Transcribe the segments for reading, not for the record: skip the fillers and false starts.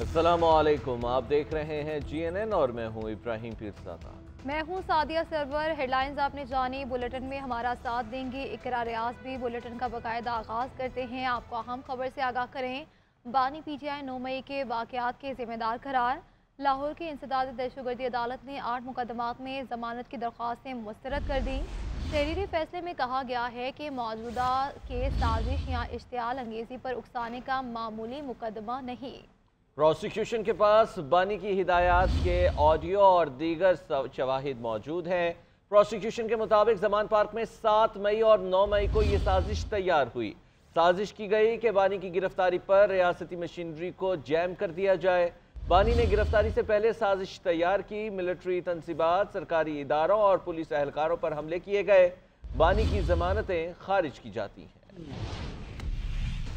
अस्सलामुअलैकुम, आप देख रहे हैं GNN और मैं हूं इब्राहिम पीरज़ादा। मैं हूं सादिया सरवर। हेडलाइंस आपने जानी, बुलेटिन में हमारा साथ देंगे इकरा रियाज भी। बुलेटिन का बाकायदा आगाज़ करते हैं। आपको अहम खबर से आगाह करें। बानी PTI 9 मई के वाक़यात के ज़िम्मेदार करार। लाहौर की इंसदाद दहशतगर्दी अदालत ने 8 मुकदमात में ज़मानत की दरख्वास्तें मुस्तरद कर दी। तहरीरी फैसले में कहा गया है कि मौजूदा केस साजिश या इश्तियाल अंगेज़ी पर उकसाने का मामूली मुकदमा नहीं। प्रोसिक्यूशन के पास बानी की हिदायत के ऑडियो और दीगर शवाहिद मौजूद हैं। प्रोसिक्यूशन के मुताबिक जमान पार्क में 7 मई और 9 मई को ये साजिश तैयार हुई। साजिश की गई कि बानी की गिरफ्तारी पर रियासती मशीनरी को जैम कर दिया जाए। बानी ने गिरफ्तारी से पहले साजिश तैयार की। मिलिट्री तनसीबात, सरकारी इदारों और पुलिस एहलकारों पर हमले किए गए। बानी की जमानतें खारिज की जाती हैं।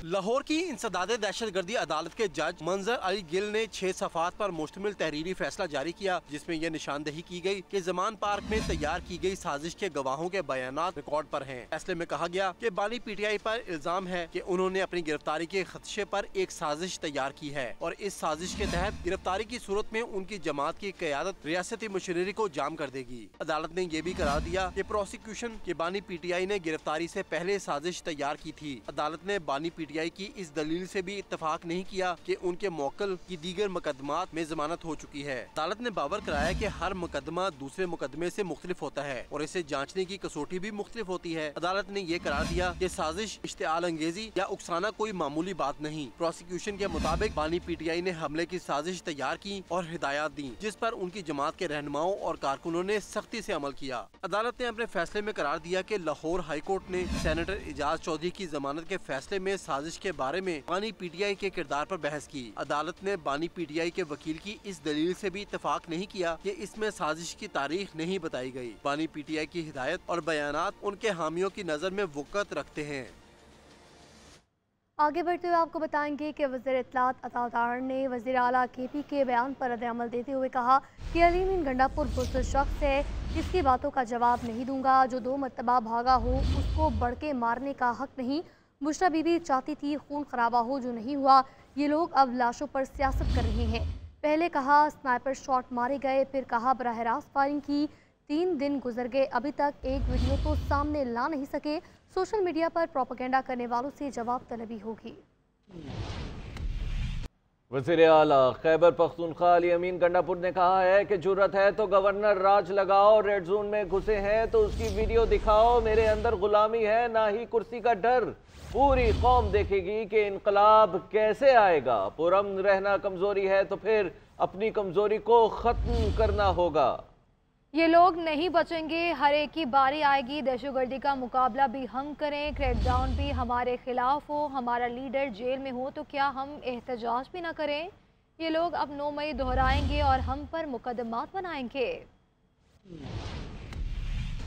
लाहौर की इंसदाद दहशतगर्दी अदालत के जज मंजर अली गिल ने 6 सफ़ात पर मुश्तमिल तहरीरी फैसला जारी किया, जिसमें यह निशानदही की गई कि जमान पार्क में तैयार की गई साजिश के गवाहों के बयानात रिकॉर्ड पर हैं। फैसले में कहा गया कि बानी PTI पर इल्जाम है कि उन्होंने अपनी गिरफ्तारी के खदशे पर एक साजिश तैयार की है और इस साजिश के तहत गिरफ्तारी की सूरत में उनकी जमात की क़यादत रियासती मशीनरी को जाम कर देगी। अदालत ने यह भी करार दिया कि प्रोसिक्यूशन के बानी PTI ने गिरफ्तारी से पहले साजिश तैयार की थी। अदालत ने बानी PTI की इस दलील से भी इत्तफाक नहीं किया कि उनके मौकल की दीगर मुकदमात में जमानत हो चुकी है। अदालत ने बावर कराया कि हर मुकदमा दूसरे मुकदमे से मुख्तलिफ होता है और इसे जांचने की कसौटी भी मुख्तलिफ होती है। अदालत ने ये करार दिया कि साजिश, इश्तियाल अंगेजी या उकसाना कोई मामूली बात नहीं। प्रोसिक्यूशन के मुताबिक बानी PTI ने हमले की साजिश तैयार की और हिदायत दी, जिस पर उनकी जमात के रहनुमाओं और कारकुनों ने सख्ती से अमल किया। अदालत ने अपने फैसले में करार दिया कि लाहौर हाई कोर्ट ने सेनेटर एजाज चौधरी की जमानत के फैसले में साजिश के बारे में बानी PTI के किरदार पर बहस की। अदालत ने बानी PTI के वकील की इस दलील से भी इत्तफाक नहीं किया कि इसमें साजिश की तारीख नहीं बताई गई। बानी PTI की हिदायत और बयानात उनके हामियों की नजर में वक़्त रखते हैं। आगे बढ़ते हुए आपको बताएंगे कि वज़ीर इत्तलात अतातार ने वज़ीर आला KP के बयान पर रद्द-ए-अमल देते हुए कहा कि अलीमीन गंडापुर बुज़दिल शख्स है, इसकी बातों का जवाब नहीं दूंगा। जो 2 मरतबा भागा हो उसको बढ़ के मारने का हक नहीं। बुशरा बीबी चाहती थी खून खराबा हो, जो नहीं हुआ। ये लोग अब लाशों पर सियासत कर रहे हैं। पहले कहा स्नाइपर शॉट मारे गए, फिर कहा बराह रास्त फायरिंग की। 3 दिन गुजर गए, अभी तक एक वीडियो तो सामने ला नहीं सके। सोशल मीडिया पर प्रोपेगेंडा करने वालों से जवाब तलबी होगी। वज़ीर आला खैबर पख्तूनख्वा अली अमीन गंडापुर ने कहा है कि जुर्रत है तो गवर्नर राज लगाओ, रेड जोन में घुसे हैं तो उसकी वीडियो दिखाओ। मेरे अंदर गुलामी है, ना ही कुर्सी का डर। पूरी कौम देखेगी कि इनकलाब कैसे आएगा। पुरअमन रहना कमजोरी है तो फिर अपनी कमजोरी को खत्म करना होगा। ये लोग नहीं बचेंगे, हर एक की बारी आएगी। दहशतगर्दी का मुकाबला भी हम करें, क्रैकडाउन भी हमारे खिलाफ हो, हमारा लीडर जेल में हो तो क्या हम एहतजाज भी ना करें। ये लोग अब 9 मई दोहराएंगे और हम पर मुकदमात बनाएंगे।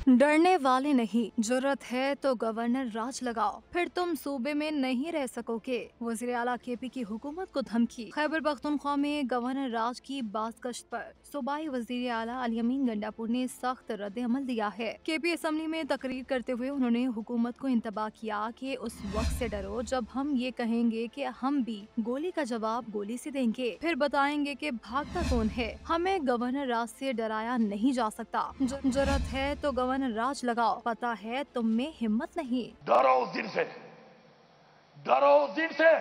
डरने वाले नहीं, जरूरत है तो गवर्नर राज लगाओ, फिर तुम सूबे में नहीं रह सकोगे। वज़ीर आला KP की हुकूमत को धमकी। खैबर पख्तूनख्वा में गवर्नर राज की बाज़गश्त पर सूबाई वज़ीर आला अली अमीन गंडापुर ने सख्त रद्द-ए-अमल दिया है। KP असम्बली में तकरीर करते हुए उन्होंने हुकूमत को इंतबाह किया कि उस वक्त से डरो जब हम ये कहेंगे कि हम भी गोली का जवाब गोली से देंगे, फिर बताएंगे कि भागता कौन है। हमें गवर्नर राज से डराया नहीं जा सकता। जरूरत है तो गवर्नर राज लगाओ, पता है तुम में हिम्मत नहीं। डरो उस दिन से, डरो उस दिन से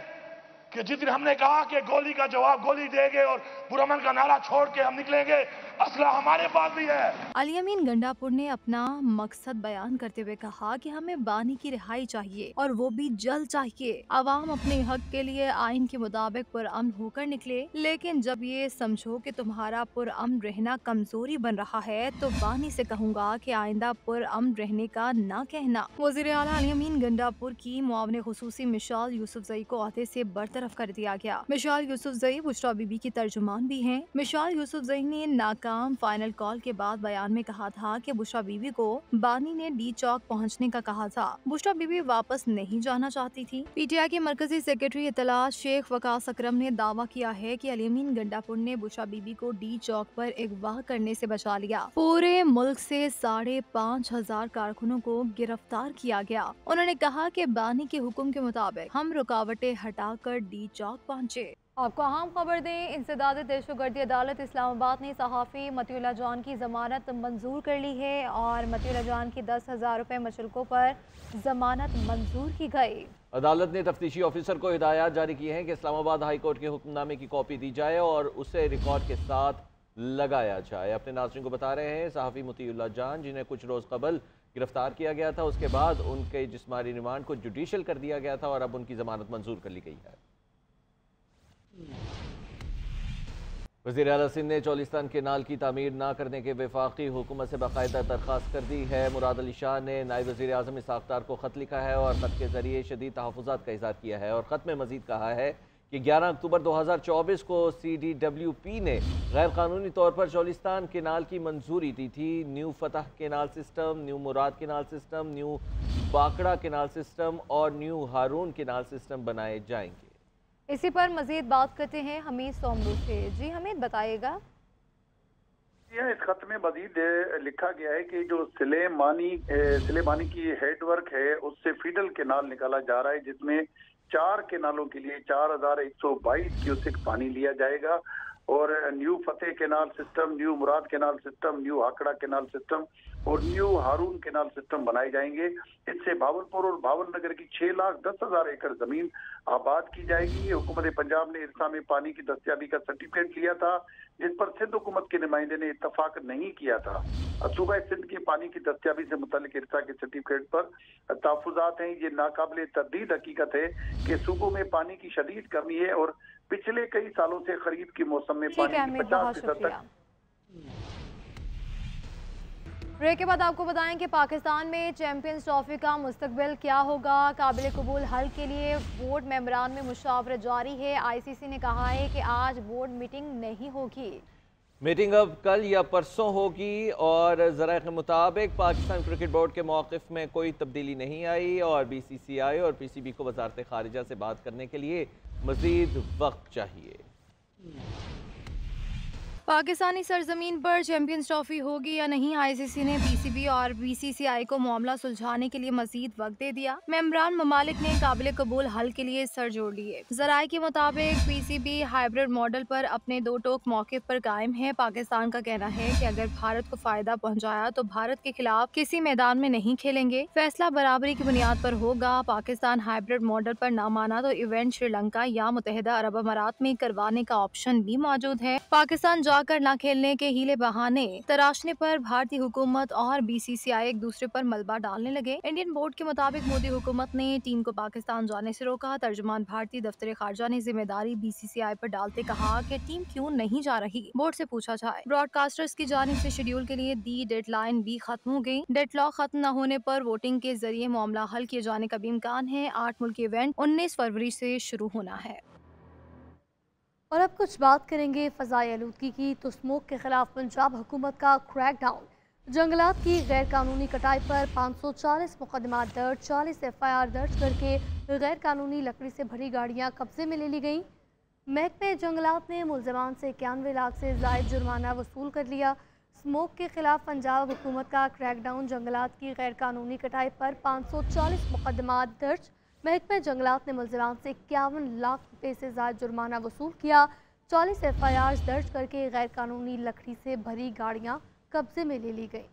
कि जिस दिन हमने कहा कि गोली का जवाब गोली देंगे और पुरअमन का नारा छोड़ के हम निकलेंगे, असला हमारे पास भी है। अली अमीन गंडापुर ने अपना मकसद बयान करते हुए कहा कि हमें बानी की रिहाई चाहिए और वो भी जल्द चाहिए। आवाम अपने हक के लिए आइन के मुताबिक पुरअमन होकर निकले, लेकिन जब ये समझो कि तुम्हारा पुरअमन रहना कमजोरी बन रहा है तो बानी से कहूँगा कि आइंदा पुरअमन रहने का ना कहना। वज़ीर आला अली अमीन गंडापुर की मुआविन खुसूसी मिशाल यूसुफजई को अहदे से बरतरफ कर दिया गया। मिशाल यूसुफजई बुशरा बीबी की तर्जुमान भी हैं। मिशाल यूसुफजई ने नाकाम फाइनल कॉल के बाद बयान में कहा था कि बुशरा बीबी को बानी ने डी चौक पहुंचने का कहा था। बुशरा बीबी वापस नहीं जाना चाहती थी। PTI के मरकजी सेक्रेटरी इत्तलात शेख वकास अकरम ने दावा किया है कि अली अमीन गंडापुर ने बुशरा बीबी को डी चौक पर अगवा करने से बचा लिया। पूरे मुल्क से 5,500 कारकुनों को गिरफ्तार किया गया। उन्होंने कहा कि बानी के हुक्म के मुताबिक हम रुकावटें हटाकर डी चौक पहुंचे। आपको अहम खबर दें, इंसदाद दहशतगर्दी अदालत इस्लामाबाद ने सहाफ़ी मतीउल्लाह जान की ज़मानत मंजूर कर ली है और मतीउल्लाह जान की 10,000 रुपये मुचलकों पर ज़मानत मंजूर की गई। अदालत ने तफ्तीशी ऑफिसर को हिदायत जारी की हैं कि इस्लामाबाद हाई कोर्ट के हुक्मनामे की कॉपी दी जाए और उसे रिकॉर्ड के साथ लगाया जाए। अपने नाज़रीन को बता रहे हैं, सहाफ़ी मतीउल्लाह जान जिन्हें कुछ रोज़ कबल गिरफ्तार किया गया था, उसके बाद उनके जिस्मानी रिमांड को जुडिशल कर दिया गया था और अब उनकी ज़मानत मंजूर कर ली गई है। वज़ीर आला सिंध ने चौलिस्तान केनाल की तामीर न करने के वफाकी हुकूमत से बाकायदा दरख्वास्त कर दी है। मुराद अली शाह ने नायब वज़ीर आज़म इस्हाक़ डार को ख़त लिखा है और ख़त के ज़रिए शदीद तहफ़्फ़ुज़ात का इज़हार किया है और ख़त में मज़ीद कहा है कि 11 अक्टूबर 2024 को CDWP ने गैर कानूनी तौर पर चौलिस्तान केनाल की मंजूरी दी थी। New Fateh canal system, new Murad canal system, new Bakra canal system और न्यू हारून केनाल सिस्टम बनाए जाएंगे। इसी पर मजीद बात करते हैं हमीद सोमरू से। जी हमीद, बताइएगा। इस खत में मजीद लिखा गया है कि जो सिलेमानी की हेडवर्क है उससे फीडल केनाल निकाला जा रहा है, जिसमें 4 केनालों के लिए 4122 क्यूसेक पानी लिया जाएगा और new Fateh canal system, new Murad canal system, new Hakra canal system और न्यू हारून केनाल सिस्टम बनाए जाएंगे। इससे भावलपुर और भावलनगर की 6,10,000 एकड़ जमीन आबाद की जाएगी। हुकूमत पंजाब ने इरसा में पानी की दस्तियाबी का सर्टिफिकेट लिया था, जिस पर सिंध हुकूमत के नुमाइंदे ने इत्तफाक नहीं किया था। सूबा सिंध की पानी की दस्तियाबी से मुतल्लिक इरसा के सर्टिफिकेट पर तहफ़्फ़ुज़ात हैं। ये नाकाबिले तरदीद हकीकत है कि सूबों में पानी की शदीद कमी है और पिछले कई सालों से खरीफ के मौसम में पानी की 50% तक। ब्रेक के बाद आपको बताएं कि पाकिस्तान में चैंपियंस ट्रॉफी का मुस्तकबिल क्या होगा। काबिल कबूल हल के लिए बोर्ड मेंबरान में मुशावरत जारी है। ICC ने कहा है कि आज बोर्ड मीटिंग नहीं होगी। मीटिंग अब कल या परसों होगी और ज़राए के मुताबिक पाकिस्तान क्रिकेट बोर्ड के मौक़िफ़ में कोई तब्दीली नहीं आई और BCCI और PCB को वज़ारत ख़ारिजा से बात करने के लिए मज़ीद वक्त चाहिए। पाकिस्तानी सरजमीन पर चैंपियंस ट्रॉफी होगी या नहीं, ICC ने PCB और BCCI को मामला सुलझाने के लिए मजीद वक्त दे दिया। मेंबरान ममालिक ने काबिल कबूल हल के लिए सर जोड़ लिए। ज़राए के मुताबिक PCB हाइब्रिड मॉडल पर अपने दो टोक मौके पर कायम है। पाकिस्तान का कहना है कि अगर भारत को फायदा पहुँचाया तो भारत के खिलाफ किसी मैदान में नहीं खेलेंगे, फैसला बराबरी की बुनियाद पर होगा। पाकिस्तान हाइब्रिड मॉडल पर ना माना तो इवेंट श्रीलंका या मुत्तहिदा अरब अमारात में करवाने का ऑप्शन भी मौजूद है। पाकिस्तान जाकर ना खेलने के हीले बहाने तराशने पर भारतीय हुकूमत और BCCI एक दूसरे पर मलबा डालने लगे। इंडियन बोर्ड के मुताबिक मोदी हुकूमत ने टीम को पाकिस्तान जाने से रोका। तर्जुमान भारतीय दफ्तर खारजा ने जिम्मेदारी BCCI पर डालते कहा कि टीम क्यों नहीं जा रही, बोर्ड से पूछा जाए। ब्रॉडकास्टर्स की जानिब से शेड्यूल के लिए दी डेडलाइन भी खत्म हो गई। डेडलॉक खत्म न होने पर वोटिंग के जरिए मामला हल किए जाने का भी इम्कान है। 8 मुल्की इवेंट 19 फरवरी से शुरू होना है। और अब कुछ बात करेंगे फ़ज़ाई आलूदगी की। तो स्मोक के खिलाफ पंजाब हुकूमत का क्रैकडाउन। जंगलात की गैर कानूनी कटाई पर 540 मुकदमा दर्ज, 40 FIR दर्ज करके गैर कानूनी लकड़ी से भरी गाड़ियाँ कब्जे में ले ली गईं। महकमे जंगलात ने मुल्ज़मान से 91 लाख से ज़ायद जुर्माना वसूल कर लिया। स्मोक के खिलाफ पंजाब हुकूमत का क्रैकडाउन। जंगलात की गैर कानूनी कटाई पर 540 मुकदमा दर्ज। महकमा जंगलात ने मुल्ज़मान से 51 लाख रुपये से ज़्यादा जुर्माना वसूल किया। 40 FIR दर्ज करके गैर कानूनी लकड़ी से भरी गाड़ियाँ कब्जे में ले ली गई।